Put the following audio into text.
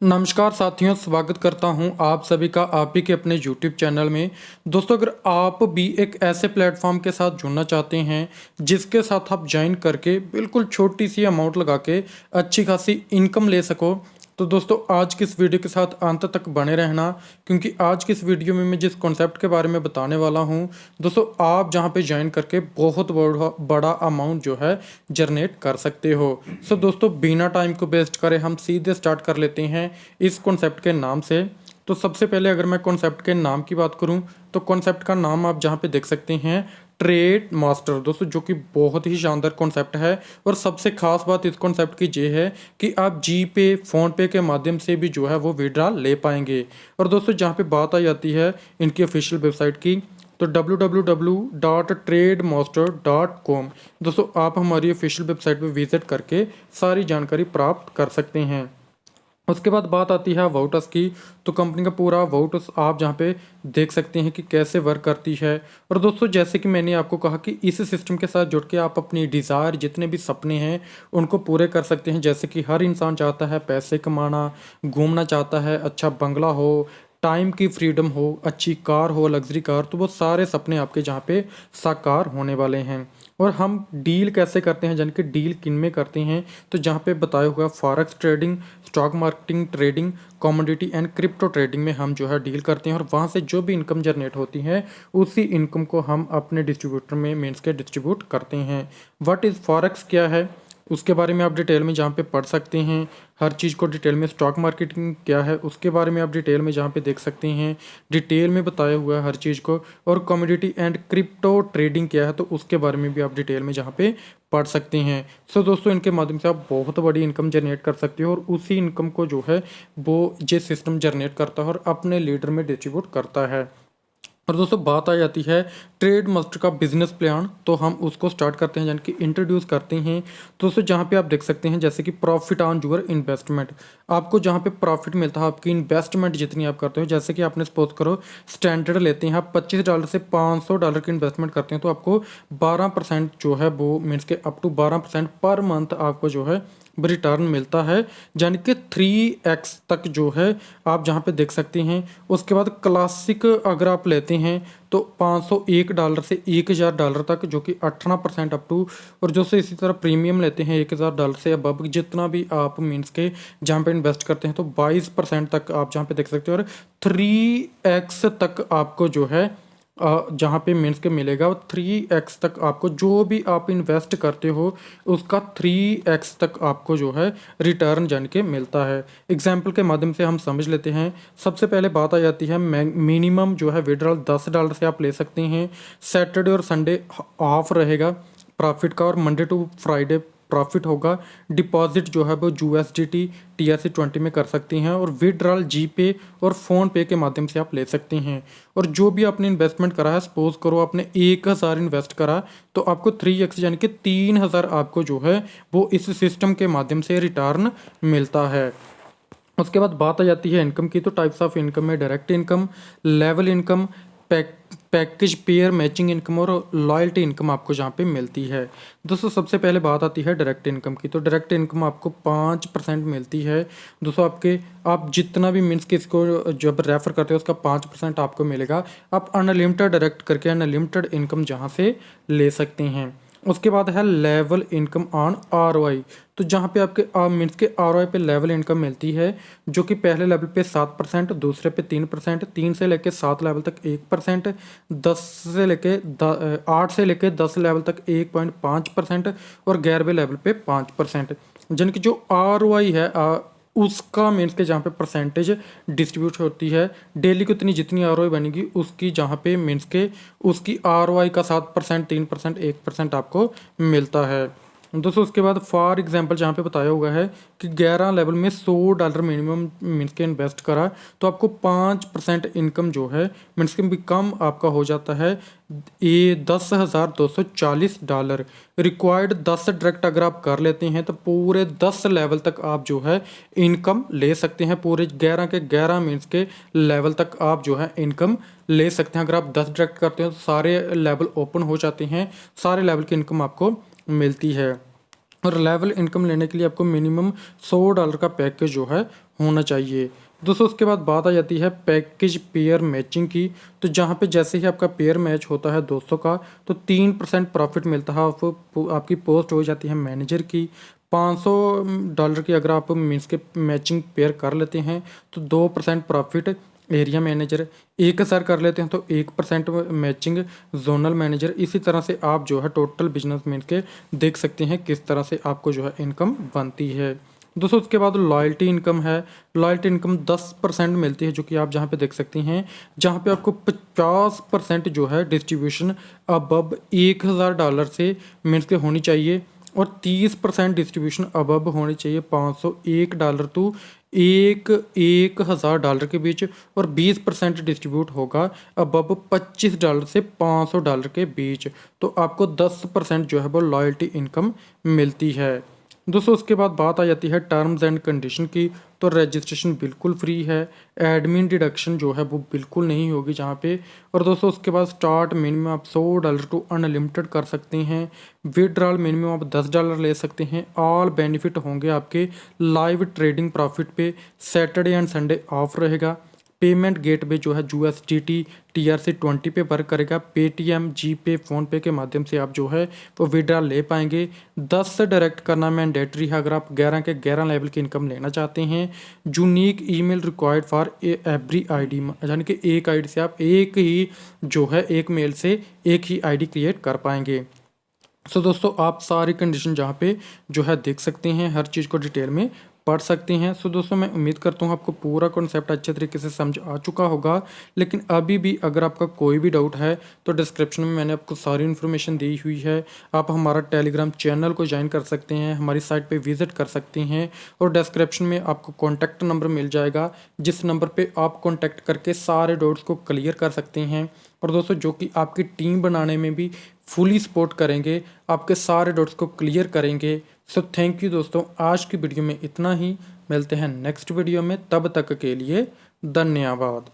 नमस्कार साथियों, स्वागत करता हूं आप सभी का आप ही के अपने YouTube चैनल में। दोस्तों, अगर आप भी एक ऐसे प्लेटफॉर्म के साथ जुड़ना चाहते हैं जिसके साथ आप ज्वाइन करके बिल्कुल छोटी सी अमाउंट लगा के अच्छी खासी इनकम ले सको, तो दोस्तों आज की इस वीडियो के साथ अंत तक बने रहना, क्योंकि आज की इस वीडियो में मैं जिस कॉन्सेप्ट के बारे में बताने वाला हूं दोस्तों, आप जहां पे ज्वाइन करके बहुत बड़ा अमाउंट जो है जनरेट कर सकते हो। सो दोस्तों, बिना टाइम को वेस्ट करे हम सीधे स्टार्ट कर लेते हैं इस कॉन्सेप्ट के नाम से। तो सबसे पहले अगर मैं कॉन्सेप्ट के नाम की बात करूं तो कॉन्सेप्ट का नाम आप जहां पे देख सकते हैं ट्रेड मास्टर दोस्तों, जो कि बहुत ही शानदार कॉन्सेप्ट है। और सबसे खास बात इस कॉन्सेप्ट की ये है कि आप जी पे फ़ोन पे के माध्यम से भी जो है वो विड्रॉल ले पाएंगे। और दोस्तों जहाँ पे बात आ जाती है इनकी ऑफिशियल वेबसाइट की, तो www.trademaster.com दोस्तों, आप हमारी ऑफिशियल वेबसाइट पे विजिट करके सारी जानकारी प्राप्त कर सकते हैं। उसके बाद बात आती है वाउटस की, तो कंपनी का पूरा वाउटस आप जहाँ पे देख सकते हैं कि कैसे वर्क करती है। और दोस्तों जैसे कि मैंने आपको कहा कि इस सिस्टम के साथ जुड़ के आप अपनी डिज़ायर जितने भी सपने हैं उनको पूरे कर सकते हैं। जैसे कि हर इंसान चाहता है पैसे कमाना, घूमना चाहता है, अच्छा बंगला हो, टाइम की फ्रीडम हो, अच्छी कार हो, लग्जरी कार, तो वो सारे सपने आपके जहाँ पे साकार होने वाले हैं। और हम डील कैसे करते हैं, यानी कि डील किन में करते हैं, तो जहाँ पे बताया हुआ forex trading, stock marketing trading, commodity and crypto trading में हम जो है डील करते हैं। और वहाँ से जो भी इनकम जनरेट होती है उसी इनकम को हम अपने डिस्ट्रीब्यूटर में मीन्स के डिस्ट्रीब्यूट करते हैं। व्हाट इज़ फॉरेक्स क्या है उसके बारे में आप डिटेल में जहाँ पे पढ़ सकते हैं हर चीज़ को डिटेल में। स्टॉक मार्केटिंग क्या है उसके बारे में आप डिटेल में जहाँ पे देख सकते हैं, डिटेल में बताया हुआ है हर चीज़ को। और कमोडिटी एंड क्रिप्टो ट्रेडिंग क्या है तो उसके बारे में भी आप डिटेल में जहाँ पे पढ़ सकते हैं। सो दोस्तों, इनके माध्यम से आप बहुत बड़ी इनकम जनरेट कर सकते हो और उसी इनकम को जो है वो ये सिस्टम जनरेट करता है और अपने लीडर में डिस्ट्रीब्यूट करता है। और दोस्तों बात आ जाती है ट्रेड मास्टर का बिजनेस प्लान, तो हम उसको स्टार्ट करते हैं यानी कि इंट्रोड्यूस करते हैं। तो दोस्तों जहाँ पे आप देख सकते हैं जैसे कि प्रॉफिट ऑन यूर इन्वेस्टमेंट, आपको जहाँ पे प्रॉफिट मिलता है आपकी इन्वेस्टमेंट जितनी आप करते हो। जैसे कि आपने सपोज करो स्टैंडर्ड लेते हैं आप $25 से $500 की इन्वेस्टमेंट करते हैं, तो आपको 12% जो है वो मीन्स के अप टू 12% पर मंथ आपको जो है रिटर्न मिलता है, यानी कि 3x तक जो है आप जहाँ पे देख सकते हैं। उसके बाद क्लासिक अगर आप लेते हैं तो $501 से $1000 तक, जो कि 18% अप टू। और जो से इसी तरह प्रीमियम लेते हैं $1000 से अब जितना भी आप मीन्स के जहाँ पे इन्वेस्ट करते हैं तो 22% तक आप जहाँ पे देख सकते हो। और 3x तक आपको जो है जहाँ पे मीन्स के मिलेगा 3x तक आपको जो भी आप इन्वेस्ट करते हो उसका 3x तक आपको जो है रिटर्न जान के मिलता है। एग्जाम्पल के माध्यम से हम समझ लेते हैं। सबसे पहले बात आ जाती है मिनिमम जो है विड्रॉल $10 से आप ले सकते हैं। सैटरडे और संडे ऑफ रहेगा प्रॉफिट का और मंडे टू फ्राइडे प्रॉफिट होगा। डिपॉजिट जो है वो USDT TRC20 में कर सकते हैं और विड्रॉल GPay और फ़ोन पे के माध्यम से आप ले सकते हैं। और जो भी आपने इन्वेस्टमेंट करा है, सपोज करो आपने 1000 इन्वेस्ट करा तो आपको 3x यानी कि 3000 आपको जो है वो इस सिस्टम के माध्यम से रिटर्न मिलता है। उसके बाद बात आ जाती है इनकम की, तो टाइप्स ऑफ इनकम में direct income, level income, package pair matching income और लॉयल्टी इनकम आपको जहाँ पे मिलती है। दोस्तों सबसे पहले बात आती है डायरेक्ट इनकम की, तो डायरेक्ट इनकम आपको 5% मिलती है। दोस्तों आप जितना भी मीन्स कि इसको जब रेफर करते हो उसका 5% आपको मिलेगा। आप अनलिमिटेड डायरेक्ट करके अनलिमिटेड इनकम जहाँ से ले सकते हैं। उसके बाद है लेवल इनकम ऑन ROI, तो जहाँ पे आपके मीन्स के ROI पे लेवल इनकम मिलती है, जो कि पहले लेवल पे 7%, दूसरे पे 3%, 3 से लेके 7 लेवल तक 1%, 8 से लेके 10 लेवल तक 1.5% और 11वें लेवल पे 5%। जिनकी जो ROI है उसका मीन्स के जहाँ पे परसेंटेज डिस्ट्रीब्यूट होती है डेली को, इतनी जितनी ROI बनेगी उसकी जहाँ पे मीन्स के उसकी ROI का 7%, 3%, 1% आपको मिलता है। दोस्तों उसके बाद फॉर एग्जांपल जहाँ पे बताया हुआ है कि 11 लेवल में $100 मिनिमम मीन्स के इन्वेस्ट करा तो आपको 5% इनकम जो है मीन्स के कम आपका हो जाता है ये $10,240। रिक्वायर्ड 10 डायरेक्ट अगर आप कर लेते हैं तो पूरे 10 लेवल तक आप जो है इनकम ले सकते हैं। पूरे 11 के 11 मीन्स के लेवल तक आप जो है इनकम ले सकते हैं। अगर आप 10 डायरेक्ट करते हैं तो सारे लेवल ओपन हो जाते हैं, सारे लेवल की इनकम आपको मिलती है। और लेवल इनकम लेने के लिए आपको मिनिमम $100 का पैकेज जो है होना चाहिए। दोस्तों उसके बाद बात आ जाती है पैकेज पेयर मैचिंग की। तो जहाँ पे जैसे ही आपका पेयर मैच होता है दोस्तों का, तो 3% प्रॉफिट मिलता है आपको, आपकी पोस्ट हो जाती है मैनेजर की। $500 की अगर आप मीन्स के मैचिंग पेयर कर लेते हैं तो 2% प्रॉफिट एरिया मैनेजर, 1000 कर लेते हैं तो 1% मैचिंग जोनल मैनेजर। इसी तरह से आप जो है टोटल बिजनेस मीन्स के देख सकते हैं किस तरह से आपको जो है इनकम बनती है। दोस्तों उसके बाद लॉयल्टी इनकम है। लॉयल्टी इनकम 10% मिलती है, जो कि आप जहाँ पे देख सकते हैं, जहाँ पे आपको 50% जो है डिस्ट्रीब्यूशन अबव $1000 से मीन्स के होनी चाहिए, और 30% डिस्ट्रीब्यूशन अबव होनी चाहिए $501 टू $1000 के बीच, और 20% डिस्ट्रीब्यूट होगा अबव $25 से $500 के बीच। तो आपको 10% जो है वो लॉयल्टी इनकम मिलती है। दोस्तों उसके बाद बात आ जाती है टर्म्स एंड कंडीशन की। तो रजिस्ट्रेशन बिल्कुल फ्री है, एडमिन डिडक्शन जो है वो बिल्कुल नहीं होगी जहाँ पे। और दोस्तों उसके बाद स्टार्ट मिनिमम आप $100 टू अनलिमिटेड कर सकते हैं। विड्रॉल मिनिमम आप $10 ले सकते हैं। ऑल बेनिफिट होंगे आपके लाइव ट्रेडिंग प्रॉफिट पे। सैटरडे एंड संडे ऑफ रहेगा। पेमेंट गेटवे जो है USDT TRC20 पे वर्क करेगा। पेटीएम, जीपे, फ़ोनपे के माध्यम से आप जो है वो विड्रॉल ले पाएंगे। 10 से डायरेक्ट करना मैंडेटरी है अगर आप 11 के 11 लेवल की इनकम लेना चाहते हैं। Unique email required for every ID, यानी कि एक आईडी से आप एक ही जो है एक मेल से एक ही आईडी क्रिएट कर पाएंगे। सो दोस्तों आप सारी कंडीशन जहाँ पे जो है देख सकते हैं, हर चीज़ को डिटेल में पढ़ सकते हैं। सो दोस्तों मैं उम्मीद करता हूँ आपको पूरा कॉन्सेप्ट अच्छे तरीके से समझ आ चुका होगा। लेकिन अभी भी अगर आपका कोई भी डाउट है तो डिस्क्रिप्शन में मैंने आपको सारी इन्फॉर्मेशन दी हुई है। आप हमारा टेलीग्राम चैनल को ज्वाइन कर सकते हैं, हमारी साइट पे विजिट कर सकते हैं, और डिस्क्रिप्शन में आपको कॉन्टैक्ट नंबर मिल जाएगा, जिस नंबर पर आप कॉन्टैक्ट करके सारे डाउट्स को क्लियर कर सकते हैं। और दोस्तों जो कि आपकी टीम बनाने में भी फुली सपोर्ट करेंगे, आपके सारे डाउट्स को क्लियर करेंगे। सो थैंक यू दोस्तों, आज की वीडियो में इतना ही। मिलते हैं नेक्स्ट वीडियो में, तब तक के लिए धन्यवाद।